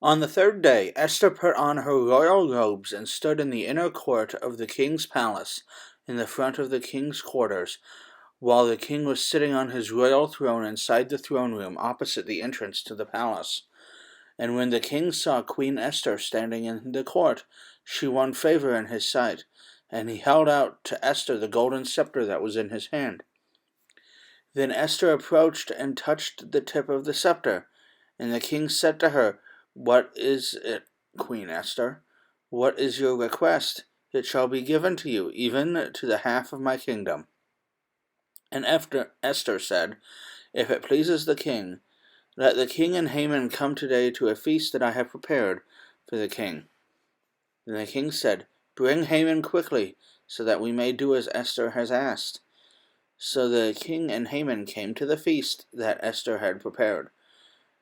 On the third day, Esther put on her royal robes and stood in the inner court of the king's palace, in the front of the king's quarters, while the king was sitting on his royal throne inside the throne room opposite the entrance to the palace. And when the king saw Queen Esther standing in the court, she won favor in his sight, and he held out to Esther the golden scepter that was in his hand. Then Esther approached and touched the tip of the scepter, and the king said to her, "What is it, Queen Esther? What is your request? It shall be given to you, even to the half of my kingdom." And Esther said, "If it pleases the king, let the king and Haman come today to a feast that I have prepared for the king." Then the king said, "Bring Haman quickly, so that we may do as Esther has asked." So the king and Haman came to the feast that Esther had prepared.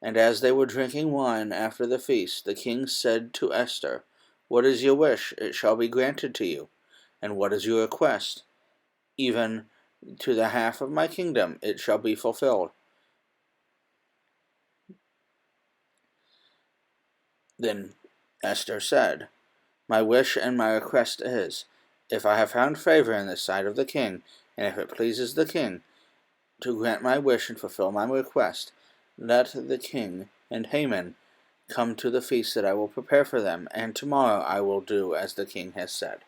And as they were drinking wine after the feast, the king said to Esther, "What is your wish? It shall be granted to you. And what is your request? Even to the half of my kingdom it shall be fulfilled." Then Esther said, "My wish and my request is, if I have found favor in the sight of the king, and if it pleases the king to grant my wish and fulfill my request, let the king and Haman come to the feast that I will prepare for them, and tomorrow I will do as the king has said."